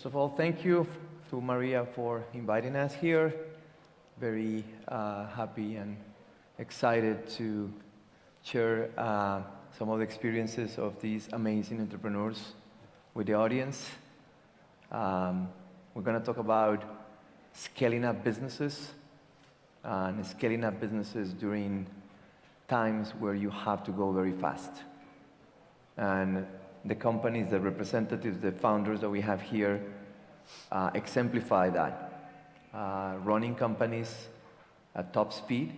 First of all, thank you to Maria for inviting us here. Very happy and excited to share some of the experiences of these amazing entrepreneurs with the audience. We're going to talk about scaling up businesses and scaling up businesses during times where you have to go very fast. And the companies, the representatives, the founders that we have here exemplify that. Running companies at top speed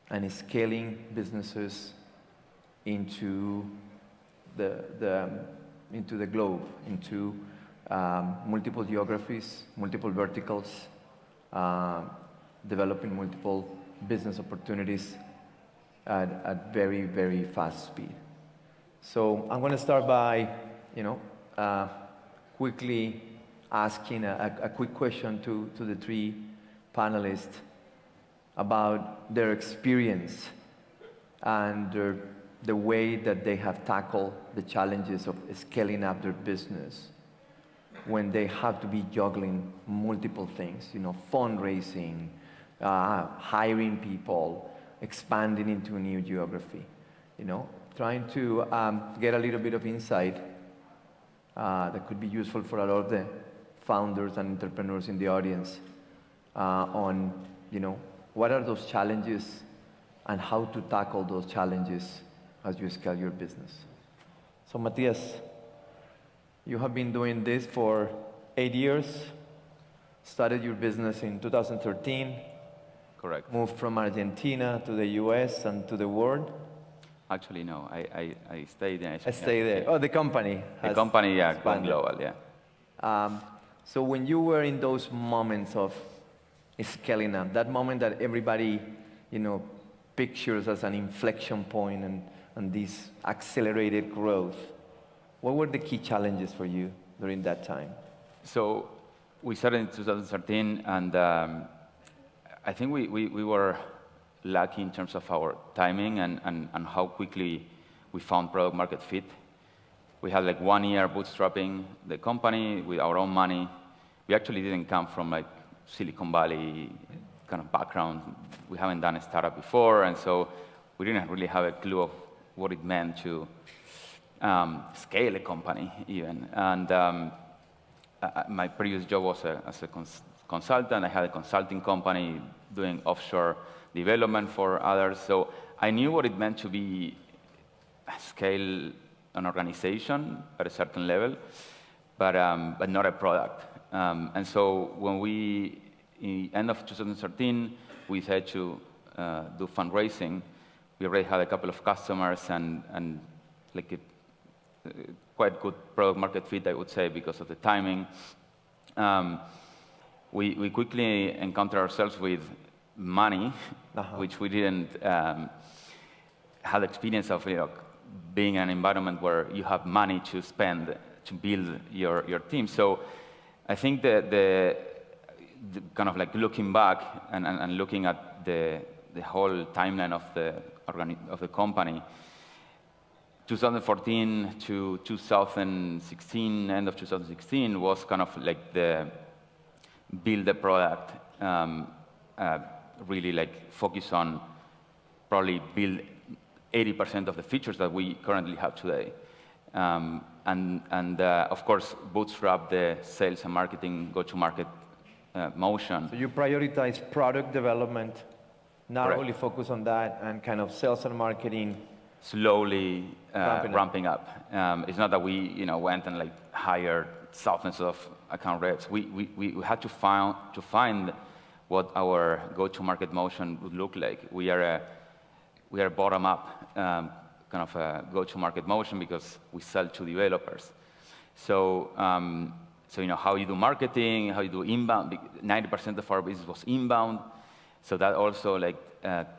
and scaling businesses into the globe, into multiple geographies, multiple verticals, developing multiple business opportunities at very, very fast speed. So I'm going to start by, quickly asking a quick question to the three panelists about their experience and the way that they have tackled the challenges of scaling up their business when they have to be juggling multiple things, fundraising, hiring people, expanding into a new geography, trying to get a little bit of insight that could be useful for a lot of the founders and entrepreneurs in the audience on, what are those challenges and how to tackle those challenges as you scale your business. So Matthias, you have been doing this for 8 years, started your business in 2013. Correct. Moved from Argentina to the US and to the world. Actually, no. I stayed there. I stayed there. Oh, the company. The company, yeah, gone global, yeah. So when you were in those moments of scaling up, that moment that everybody, pictures as an inflection point and this accelerated growth, what were the key challenges for you during that time? So we started in 2013, and I think we were lucky in terms of our timing and how quickly we found product market fit. We had like 1 year bootstrapping the company with our own money. We actually didn't come from like Silicon Valley kind of background. We haven't done a startup before, and so we didn't really have a clue of what it meant to scale a company even. And my previous job was as a consultant. I had a consulting company doing offshore development for others. So I knew what it meant to be scale an organization at a certain level, but not a product. And so when we, in end of 2013, we had to do fundraising. We already had a couple of customers and like a quite good product market fit, I would say, because of the timing. We quickly encountered ourselves with money, which we didn't have experience of, being in an environment where you have money to spend to build your team. So I think the kind of like looking back and looking at the whole timeline of the company, 2014 to 2016, end of 2016 was kind of like the build the product, really like focus on probably build 80% of the features that we currently have today. And of course, bootstrap the sales and marketing go-to-market motion. So you prioritize product development, not Correct. only focus on that, and kind of sales and marketing. Slowly ramping up. It's not that we went and like hired thousands of account reps. We had to find what our go-to-market motion would look like. We are a bottom-up kind of a go-to-market motion because we sell to developers. So how you do marketing, how you do inbound. 90% of our business was inbound. So that also like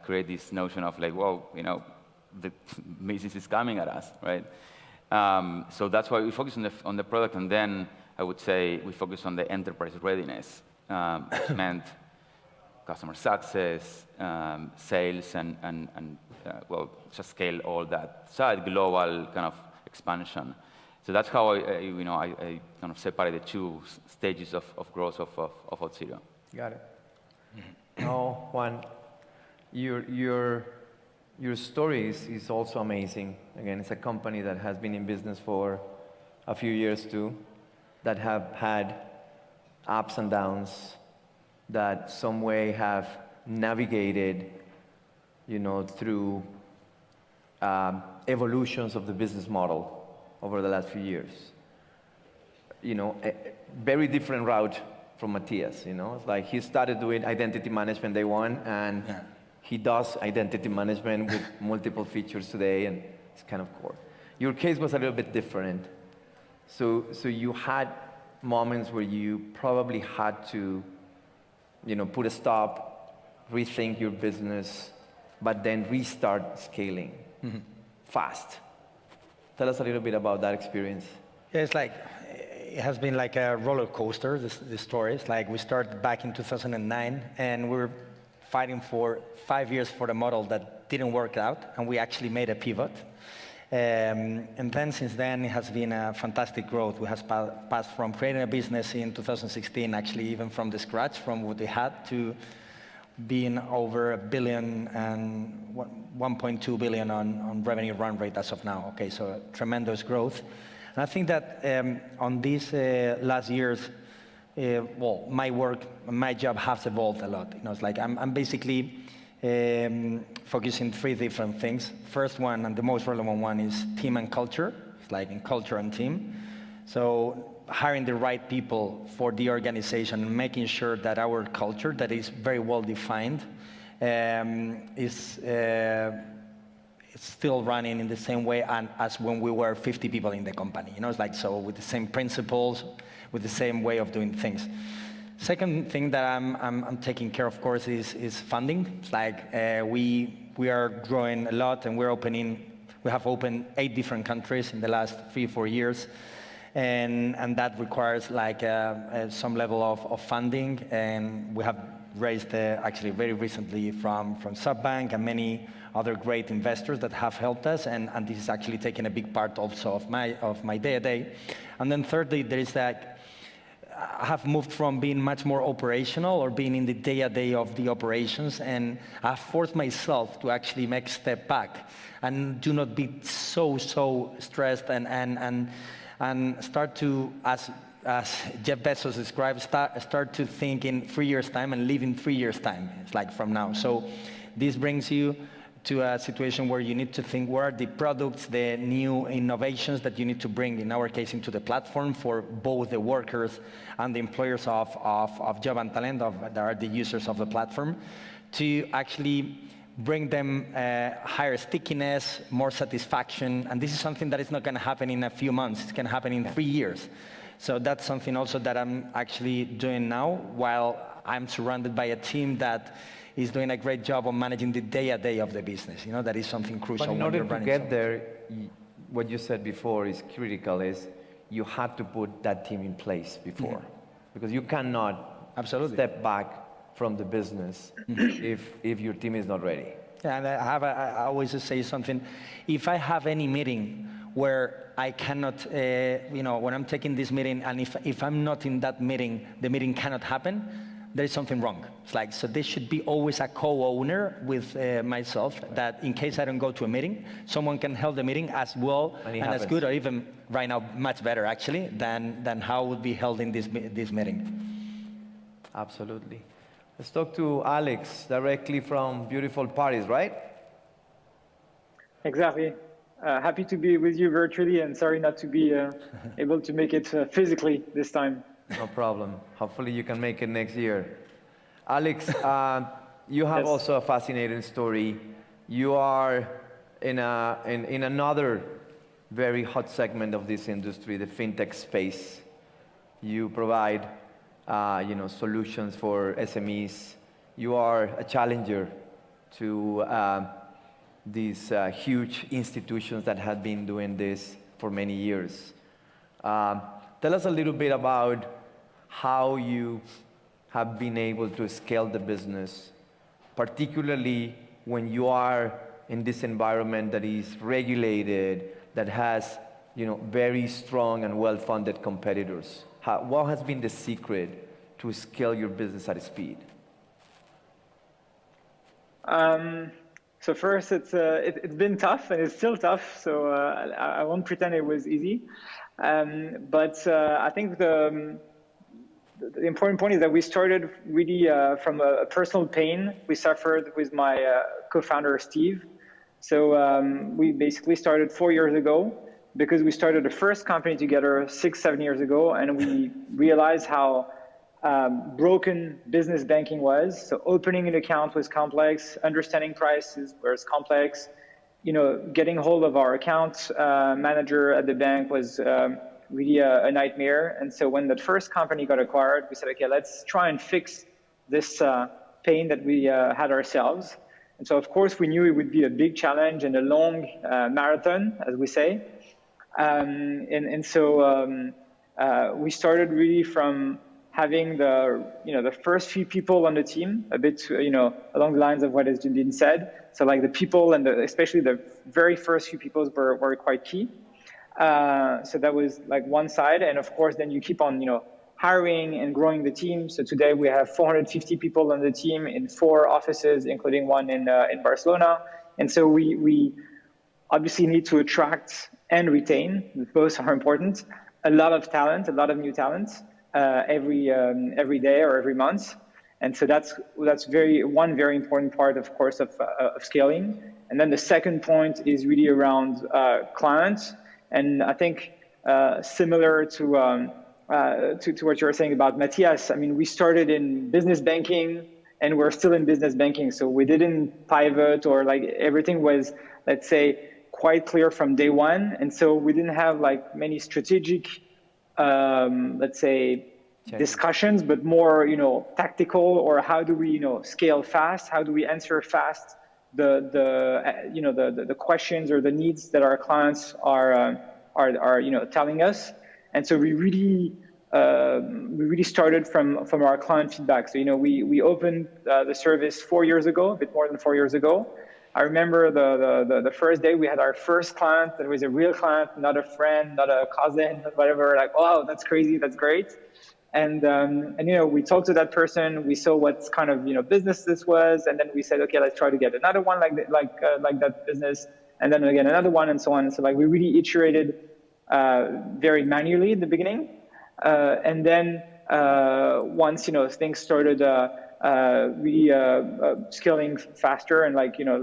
create this notion of like, well, the business is coming at us, right? So that's why we focus on the product, and then I would say we focus on the enterprise readiness, which meant customer success, sales, and well, just scale all that side, global kind of expansion. So that's how I kind of separate the two stages of growth of Auth0. Got it. Now, Juan, your story is also amazing. Again, it's a company that has been in business for a few years too, that have had ups and downs, that some way have navigated, through evolutions of the business model over the last few years. A very different route from Matthias, It's like he started doing identity management day one, and he does identity management with multiple features today, and it's kind of core. Your case was a little bit different. So you had moments where you probably had to, put a stop, rethink your business, but then restart scaling fast. Tell us a little bit about that experience. Yeah, it has been like a roller coaster, this story. It's like we started back in 2009, and we were fighting for 5 years for the model that didn't work out, and we actually made a pivot. And then since then, it has been a fantastic growth. We have passed from creating a business in 2016, actually even from the scratch, from what we had, to being over $1 billion and 1.2 billion on revenue run rate as of now. Okay, so tremendous growth. And I think that on these last years, my job has evolved a lot. It's like I'm basically focusing 3 different things. First one, and the most relevant one, is team and culture. It's like in culture and team. So hiring the right people for the organization, and making sure that our culture, that is very well defined, is still running in the same way as when we were 50 people in the company. It's like, so with the same principles, with the same way of doing things. Second thing that I'm taking care of course, is funding. It's like we are growing a lot, and we have opened 8 different countries in the last 3-4 years. And that requires like some level of funding, and we have raised actually very recently from SoftBank and many other great investors that have helped us, and this is actually taking a big part also of my day-to-day. And then thirdly, there is that I have moved from being much more operational, or being in the day-to-day of the operations, and I've forced myself to actually make a step back and do not be so stressed, and start to, as Jeff Bezos described, start to think in 3 years' time and live in 3 years' time. It's like from now. So this brings you to a situation where you need to think, what are the products, the new innovations that you need to bring, in our case, into the platform for both the workers and the employers of Job and Talent, that are the users of the platform, to actually bring them higher stickiness, more satisfaction. And this is something that is not going to happen in a few months. It's going to happen in 3 years. So that's something also that I'm actually doing now, while I'm surrounded by a team that is doing a great job of managing the day-to-day of the business. That is something crucial. But in order to get there, what you said before is critical, is you had to put that team in place before. Because you cannot step back from the business if your team is not ready. Yeah, and I always say something. If I have any meeting where I cannot, when I'm taking this meeting, and if I'm not in that meeting, the meeting cannot happen, there is something wrong. It's like, so there should be always a co-owner with myself, that in case I don't go to a meeting, someone can hold the meeting as well and as good, or even right now much better actually, than how it would be held in this meeting. Absolutely. Let's talk to Alex directly from beautiful Paris, right? Exactly. Happy to be with you virtually, and sorry not to be able to make it physically this time. No problem. Hopefully you can make it next year. Alex, you have also a fascinating story. You are in another very hot segment of this industry, the fintech space. You provide solutions for SMEs. You are a challenger to these huge institutions that have been doing this for many years. Tell us a little bit about how you have been able to scale the business, particularly when you are in this environment that is regulated, that has very strong and well-funded competitors? What has been the secret to scale your business at speed? So first, it's been tough, and it's still tough. So I won't pretend it was easy. But I think the important point is that we started really from a personal pain we suffered with my co-founder, Steve. So we basically started 4 years ago because we started the first company together 6-7 years ago, and we realized how broken business banking was. So opening an account was complex, understanding prices was complex, getting hold of our account manager at the bank was really a nightmare. And so when that first company got acquired, we said, okay, let's try and fix this pain that we had ourselves. And so, of course, we knew it would be a big challenge and a long marathon, as we say. So we started really from having the first few people on the team, a bit along the lines of what has been said. So like the people and especially the very first few people were quite key. So that was like one side, and of course then you keep on hiring and growing the team. So today we have 450 people on the team in 4 offices, including one in Barcelona. And so we obviously need to attract and retain. Both are important. A lot of talent, a lot of new talent. Every day or every month, and so that's one very important part, of course, of scaling. And then the second point is really around clients, and I think similar to what you were saying about Matthias. I mean, we started in business banking, and we're still in business banking, so we didn't pivot or like everything was, let's say, quite clear from day one, and so we didn't have like many strategic let's say discussions, but more tactical, or how do we scale fast? How do we answer fast the questions or the needs that our clients are telling us? And so we really started from our client feedback. So we opened the service 4 years ago, a bit more than 4 years ago. I remember the first day we had our first client that was a real client, not a friend, not a cousin, whatever. Like, wow, that's crazy, that's great. And we talked to that person. We saw what kind of business this was, and then we said, okay, let's try to get another one like that business, and then again another one, and so on. And so like we really iterated very manually at the beginning, and then once things started. Really scaling faster and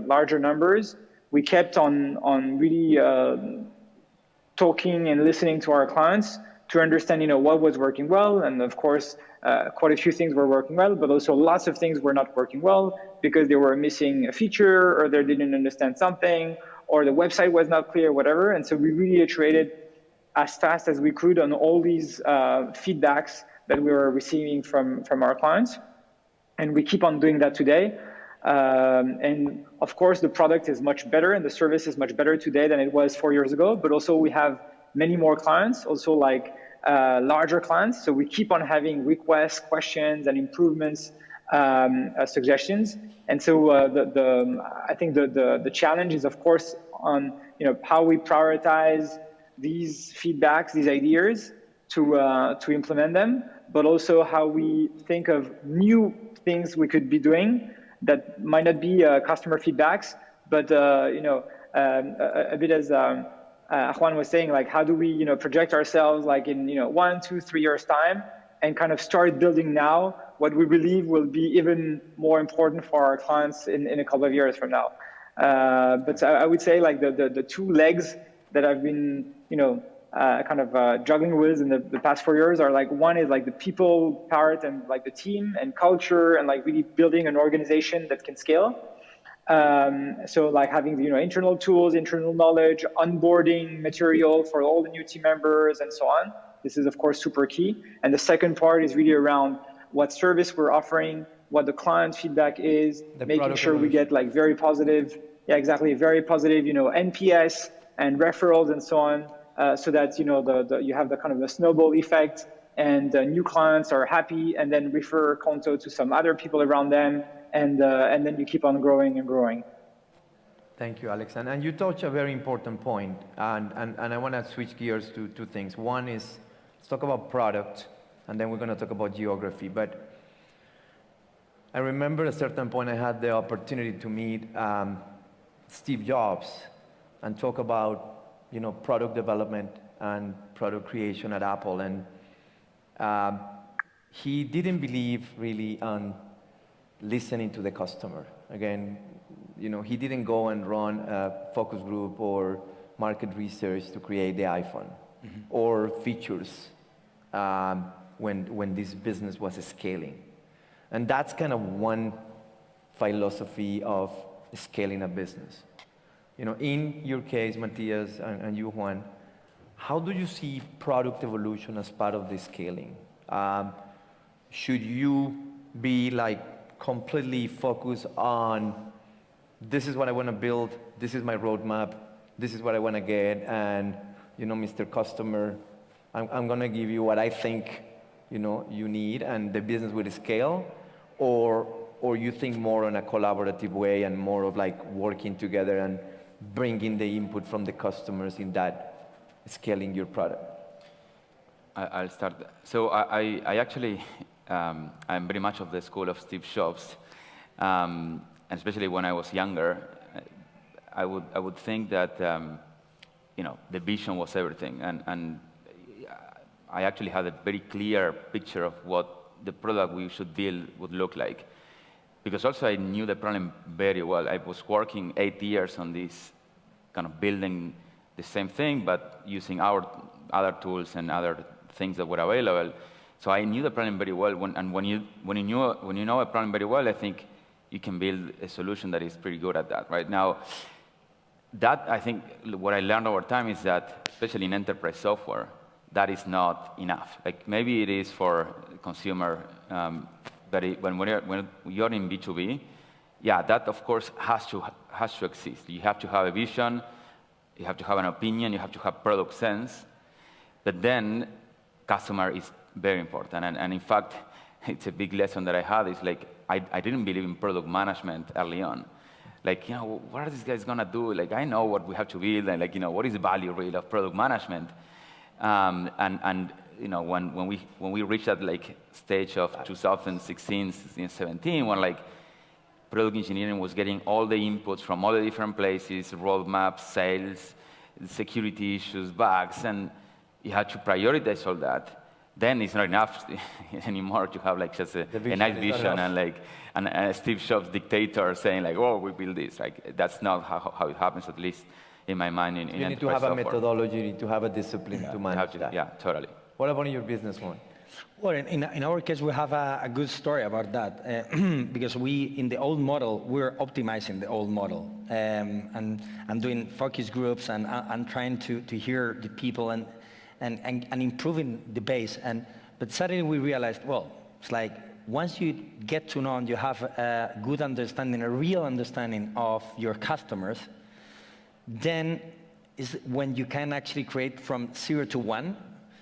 larger numbers, we kept on really talking and listening to our clients to understand what was working well, and of course quite a few things were working well, but also lots of things were not working well because they were missing a feature, or they didn't understand something, or the website was not clear, whatever. And so we really iterated as fast as we could on all these feedbacks that we were receiving from our clients. And we keep on doing that today. And of course, the product is much better and the service is much better today than it was 4 years ago. But also we have many more clients, also larger clients. So we keep on having requests, questions, and improvements, suggestions. And so I think the challenge is, of course, on how we prioritize these feedbacks, these ideas to implement them, but also how we think of new things we could be doing that might not be customer feedbacks, but a bit as Juan was saying, like how do we project ourselves like in 1, 2, 3 years time, and kind of start building now what we believe will be even more important for our clients in a couple of years from now. But I would say like the 2 legs that I've been juggling with in the past 4 years are like, one is like the people part and like the team and culture and like really building an organization that can scale. So like having the internal tools, internal knowledge, onboarding material for all the new team members and so on. This is of course super key. And the second part is really around what service we're offering, what the client feedback is, making sure we get like very positive, very positive, NPS and referrals and so on. So that you have the kind of the snowball effect, and new clients are happy, and then refer Konto to some other people around them, and then you keep on growing and growing. Thank you, Alex. And you touch a very important point, and I want to switch gears to two things. One is, let's talk about product, and then we're going to talk about geography. But I remember at a certain point I had the opportunity to meet Steve Jobs and talk about, you know, product development and product creation at Apple. And he didn't believe really on listening to the customer. Again, you know, he didn't go and run a focus group or market research to create the iPhone or features when this business was scaling. And that's kind of one philosophy of scaling a business. You know, in your case, Matthias, and you, Juan, how do you see product evolution as part of the scaling? Should you be like completely focused on this is what I want to build, this is my roadmap, this is what I want to get, and you know, Mr. Customer, I'm going to give you what I think you know you need, and the business will scale, or you think more on a collaborative way and more of like working together and bringing the input from the customers in that scaling your product? I'll start. So I actually, I'm very much of the school of Steve Jobs, and especially when I was younger, I would think that you know, the vision was everything, and I actually had a very clear picture of what the product we should build would look like. Because also I knew the problem very well. I was working 8 years on this, kind of building the same thing, but using our other tools and other things that were available. So I knew the problem very well. When you know a problem very well, I think you can build a solution that is pretty good at that. Right now, that I think what I learned over time is that, especially in enterprise software, that is not enough. Like maybe it is for consumer, but when you're in B2B, yeah, that of course has to exist. You have to have a vision, you have to have an opinion, you have to have product sense, but then customer is very important. And in fact, it's a big lesson that I had is like, I didn't believe in product management early on. Like, you know, what are these guys gonna do? Like, I know what we have to build, and like, you know, what is the value really of product management? And you know, when we reached that like stage of 2016, 17, when like product engineering was getting all the inputs from all the different places, roadmaps, sales, security issues, bugs, and you had to prioritize all that. Then it's not enough anymore to have like just a nice vision and like and Steve Jobs dictator saying like, oh, we build this. Like that's not how it happens, at least in my mind. In you need to have a methodology, you need to have a discipline to manage that. Yeah, totally. What about in your business one? Well, in our case, we have a good story about that because in the old model, we're optimizing the old model and doing focus groups and trying to hear the people and improving the base. But suddenly we realized, well, it's like once you get to know and you have a good understanding, a real understanding of your customers, then is when you can actually create from 0 to 1.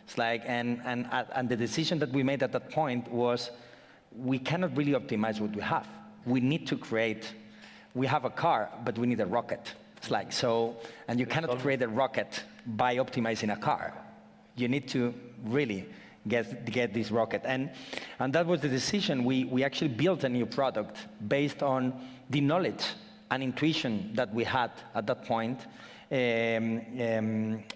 It's like, and the decision that we made at that point was, we cannot really optimize what we have. We need to create, we have a car, but we need a rocket. It's like, so, and you cannot create a rocket by optimizing a car. You need to really get this rocket. And that was the decision. We actually built a new product based on the knowledge and intuition that we had at that point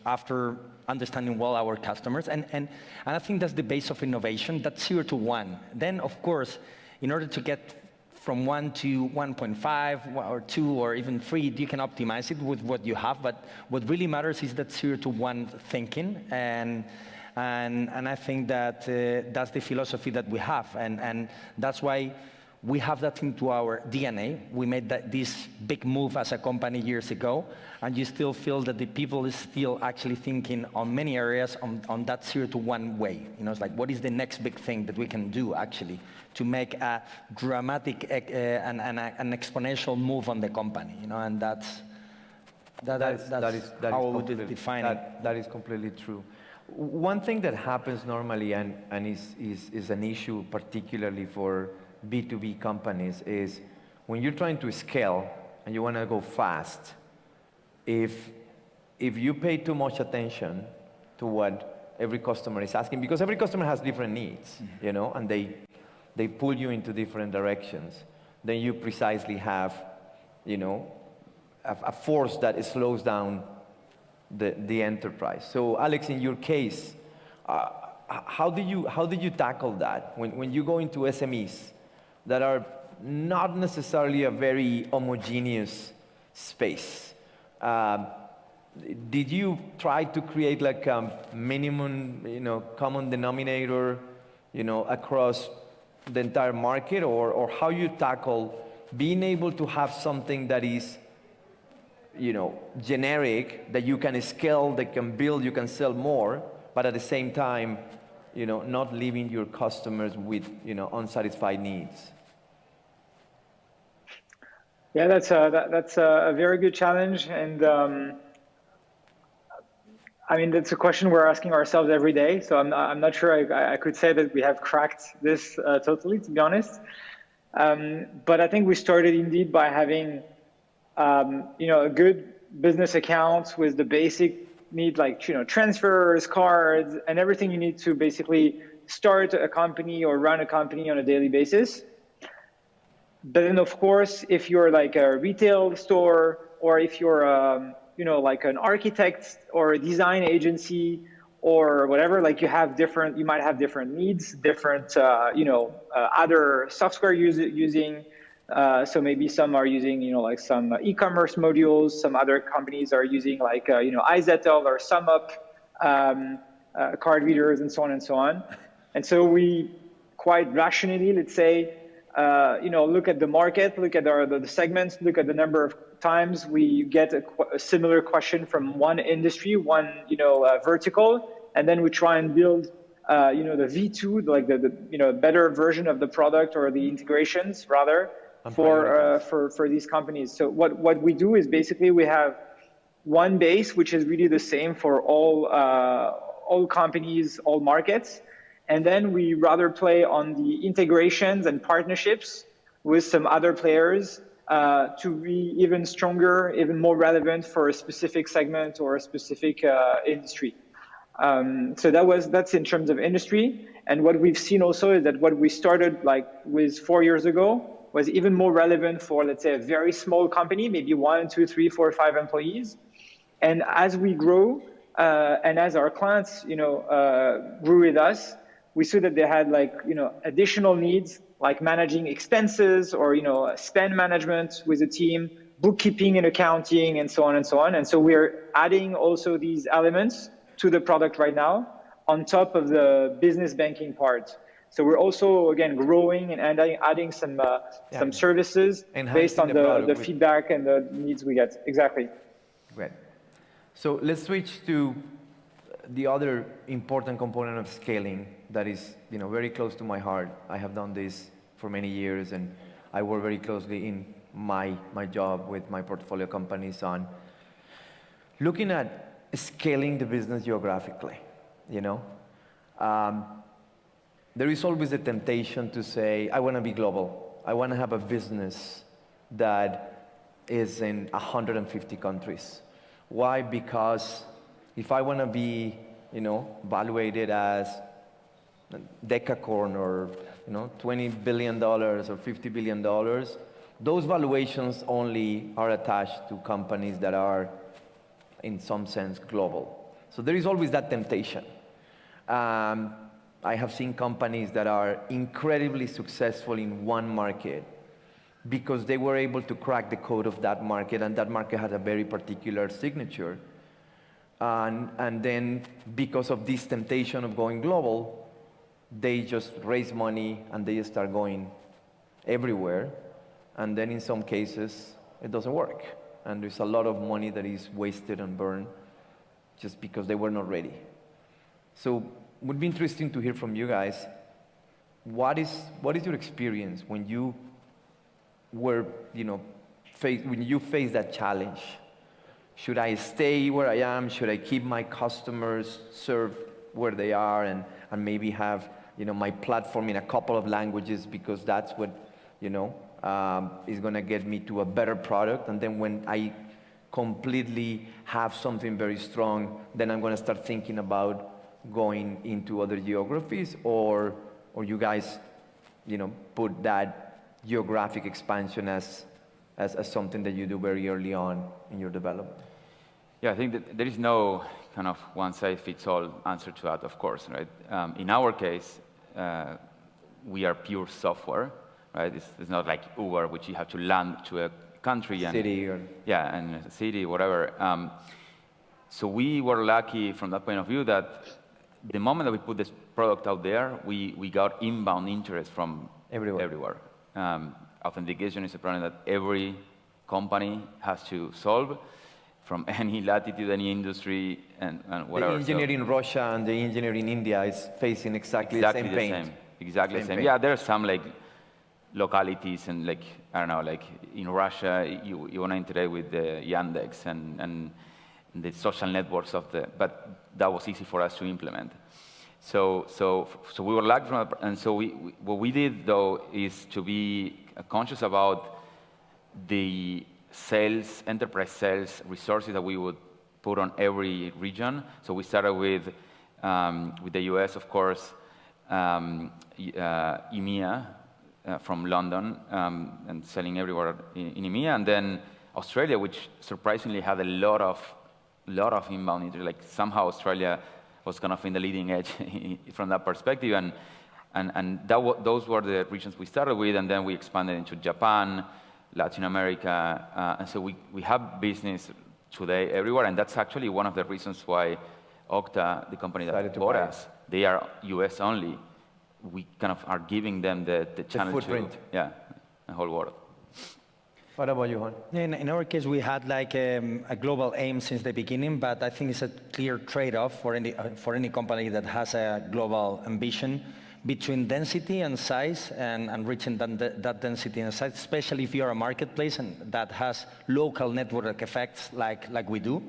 after understanding well our customers. And I think that's the base of innovation, that's 0 to 1. Then, of course, in order to get from 1 to 1.5 or 2 or even 3, you can optimize it with what you have, but what really matters is that 0 to 1 thinking, and I think that that's the philosophy that we have, and that's why we have that into our DNA. We made this big move as a company years ago, and you still feel that the people is still actually thinking on many areas on that 0 to 1 way. You know, it's like, what is the next big thing that we can do actually to make a dramatic an exponential move on the company? You know, and that's how we would define it. That is completely true. One thing that happens normally and is an issue particularly for B2B companies is when you're trying to scale and you want to go fast, if you pay too much attention to what every customer is asking, because every customer has different needs, you know, and they pull you into different directions, then you precisely have, you know, a force that slows down the enterprise. So Alex, in your case, how did you tackle that when you go into SMEs that are not necessarily a very homogeneous space? Did you try to create like a minimum, you know, common denominator, you know, across the entire market, or how you tackle being able to have something that is, you know, generic, that you can scale, that can build, you can sell more, but at the same time, you know, not leaving your customers with, you know, unsatisfied needs? Yeah, that's a very good challenge, and I mean, that's a question we're asking ourselves every day. So I'm not sure I could say that we have cracked this totally, to be honest. But I think we started indeed by having, you know, a good business account with the basic need, like, you know, transfers, cards, and everything you need to basically start a company or run a company on a daily basis. But then, of course, if you're like a retail store, or if you're, you know, like an architect or a design agency or whatever, like you might have different needs, different, you know, other software using. So maybe some are using, you know, like some e-commerce modules. Some other companies are using like, you know, iZettle or SumUp, card readers, and so on and so on. And so we quite rationally, let's say, you know, look at the market, look at the segments, look at the number of times we get a similar question from one industry, one, you know, vertical, and then we try and build, you know, the V2, like the you know, better version of the product, or the integrations rather, for these companies. So what we do is basically we have one base which is really the same for all companies, all markets. And then we rather play on the integrations and partnerships with some other players to be even stronger, even more relevant for a specific segment or a specific industry. So that's in terms of industry. And what we've seen also is that what we started like with 4 years ago was even more relevant for, let's say, a very small company, maybe 1, 2, 3, 4, 5 employees. And as we grow, and as our clients, you know, grew with us, we saw that they had like, you know, additional needs like managing expenses, or, you know, spend management with a team, bookkeeping and accounting, and so on and so on. And so we're adding also these elements to the product right now on top of the business banking part. So we're also, again, growing and adding some services based on the feedback and the needs we get. Exactly. Great. So let's switch to the other important component of scaling that is, you know, very close to my heart. I have done this for many years, and I work very closely in my job with my portfolio companies on looking at scaling the business geographically, you know. There is always a temptation to say, I want to be global. I want to have a business that is in 150 countries. Why? Because if I want to be, you know, valuated as Decacorn, or, you know, $20 billion or $50 billion, those valuations only are attached to companies that are, in some sense, global. So there is always that temptation. I have seen companies that are incredibly successful in one market because they were able to crack the code of that market, and that market had a very particular signature. And then because of this temptation of going global, they just raise money and they start going everywhere. And then in some cases, it doesn't work. And there's a lot of money that is wasted and burned just because they were not ready. So it would be interesting to hear from you guys, what is your experience when you were, you know, when you faced that challenge? Should I stay where I am? Should I keep my customers served where they are, and maybe have, you know, my platform in a couple of languages because that's what, you know, is going to get me to a better product. And then when I completely have something very strong, then I'm going to start thinking about going into other geographies, or you guys, put that geographic expansion as something that you do very early on in your development? Yeah, I think that there is no kind of one-size-fits-all answer to that, of course, right? In our case, we are pure software, right? It's not like Uber, which you have to land to a country and City or... yeah, and a city, whatever. So we were lucky from that point of view that the moment that we put this product out there, we got inbound interest from everywhere. Authentication is a problem that every company has to solve, from any latitude, any industry, and whatever. The engineer in Russia and the engineer in India is facing exactly the same pain. Exactly the same. pain. Yeah, there are some like localities and like, I don't know, like in Russia, you want to integrate with the Yandex and the social networks of but that was easy for us to implement. So we were lucky from that, and so what we did though is to be conscious about the enterprise sales resources that we would put on every region. So we started with the US, of course, EMEA from London, and selling everywhere in EMEA, and then Australia, which surprisingly had a lot of inbound interest. Like somehow Australia was kind of in the leading edge from that perspective, and those were the regions we started with, and then we expanded into Japan, Latin America, and so we have business today everywhere, and that's actually one of the reasons why Okta, the company that bought us, they are US only. We kind of are giving them the channel footprint. The whole world. What about you, Juan? In our case, we had like a global aim since the beginning, but I think it's a clear trade-off for any company that has a global ambition between density and size, and reaching that density and size, especially if you're a marketplace and that has local network effects like we do,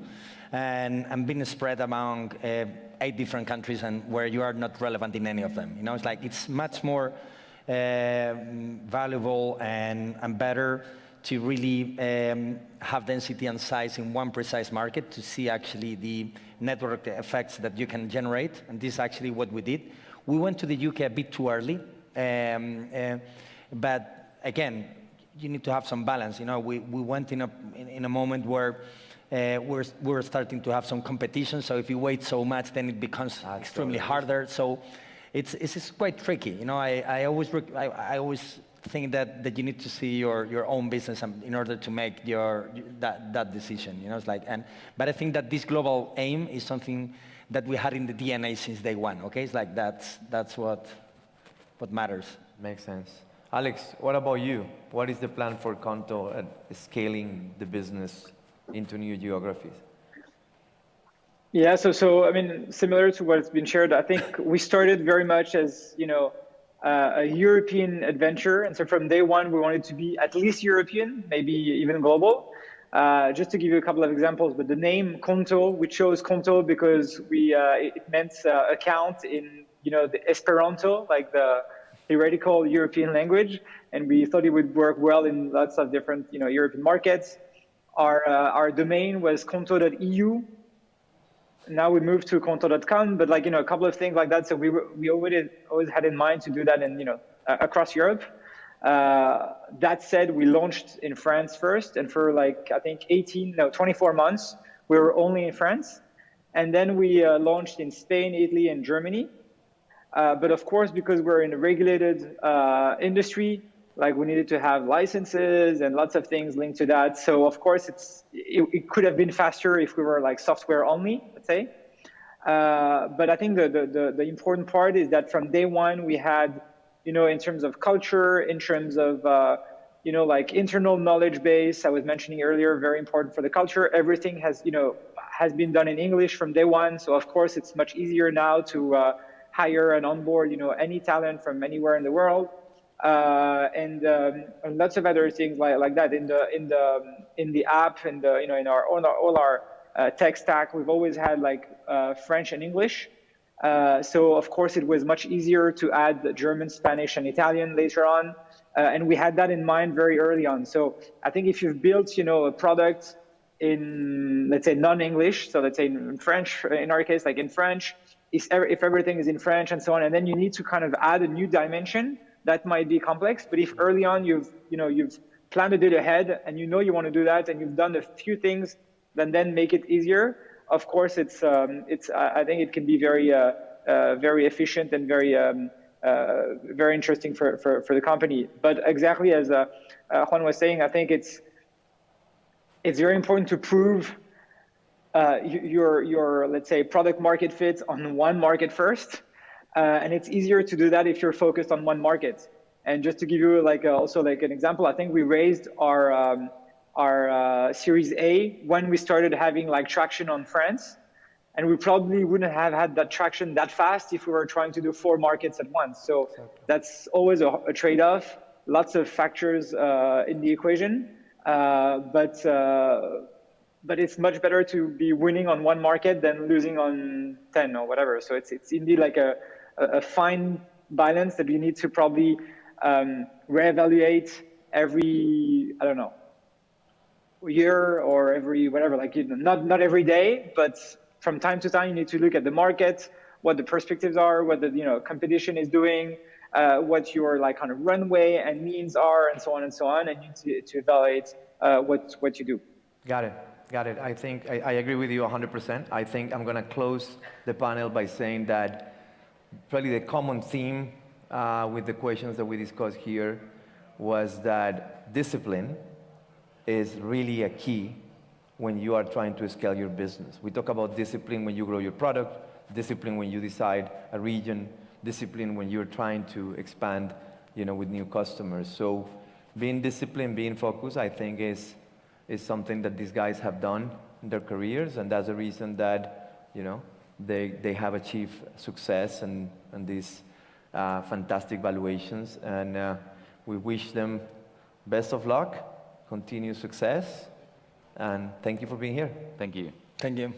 and being spread among 8 different countries and where you are not relevant in any of them. It's like it's much more valuable and better to really have density and size in one precise market to see actually the network effects that you can generate, and this is actually what we did. We went to the UK a bit too early, but again, you need to have some balance. We went in a moment where we're starting to have some competition. So if you wait so much, then it becomes extremely harder. So it's quite tricky. I always think that you need to see your own business in order to make that decision. It's like, but I think that this global aim is something that we had in the DNA since day one. Okay, it's like that's what matters. Makes sense. Alex, what about you? What is the plan for Conto at scaling the business into new geographies? Yeah, so I mean, similar to what's been shared, I think we started very much as a European adventure, and so from day one we wanted to be at least European, maybe even global. Just to give you a couple of examples, but the name Conto, we chose Conto because it meant account in the Esperanto, like the theoretical European language, and we thought it would work well in lots of different European markets. Our domain was conto.eu. Now we moved to conto.com, but a couple of things like that. So we always had in mind to do that in across Europe. That said, we launched in France first, and for I think 24 months we were only in France, and then we launched in Spain, Italy, and Germany. But of course, because we're in a regulated industry, we needed to have licenses and lots of things linked to that. So of course, it could have been faster if we were software only, let's say. But I think the important part is that from day one we had, in terms of culture, in terms of internal knowledge base. I was mentioning earlier, very important for the culture. Everything has been done in English from day one. So of course, it's much easier now to hire and onboard any talent from anywhere in the world. And lots of other things like that in the app and in all our tech stack. We've always had French and English, so of course it was much easier to add German, Spanish, and Italian later on. And we had that in mind very early on. So I think if you've built, a product in, let's say, non-English, so let's say in French, in our case, like in French, if everything is in French and so on, and then you need to kind of add a new dimension, that might be complex. But if early on you've planned a bit ahead and you want to do that and you've done a few things that then make it easier, of course, I think it can be very efficient and very interesting for the company. But exactly as Juan was saying, I think it's very important to prove your let's say product market fit on one market first, and it's easier to do that if you're focused on one market. And just to give you also an example, I think we raised our Series A when we started having traction on France, and we probably wouldn't have had that traction that fast if we were trying to do 4 markets at once. So that's always a trade-off, lots of factors in the equation, but it's much better to be winning on one market than losing on 10 or whatever. So it's indeed like a fine balance that you need to probably reevaluate every, I don't know, year or every whatever, not every day, but from time to time you need to look at the market, what the perspectives are, what the competition is doing, what your kind of runway and means are, and so on, and you need to evaluate what you do. Got it. I think I agree with you 100%. I think I'm going to close the panel by saying that probably the common theme with the questions that we discussed here was that discipline is really a key when you are trying to scale your business. We talk about discipline when you grow your product, discipline when you decide a region, discipline when you're trying to expand, with new customers. So being disciplined, being focused, I think is something that these guys have done in their careers, and that's the reason that, they have achieved success and these fantastic valuations. And we wish them best of luck, continued success, and thank you for being here. Thank you. Thank you.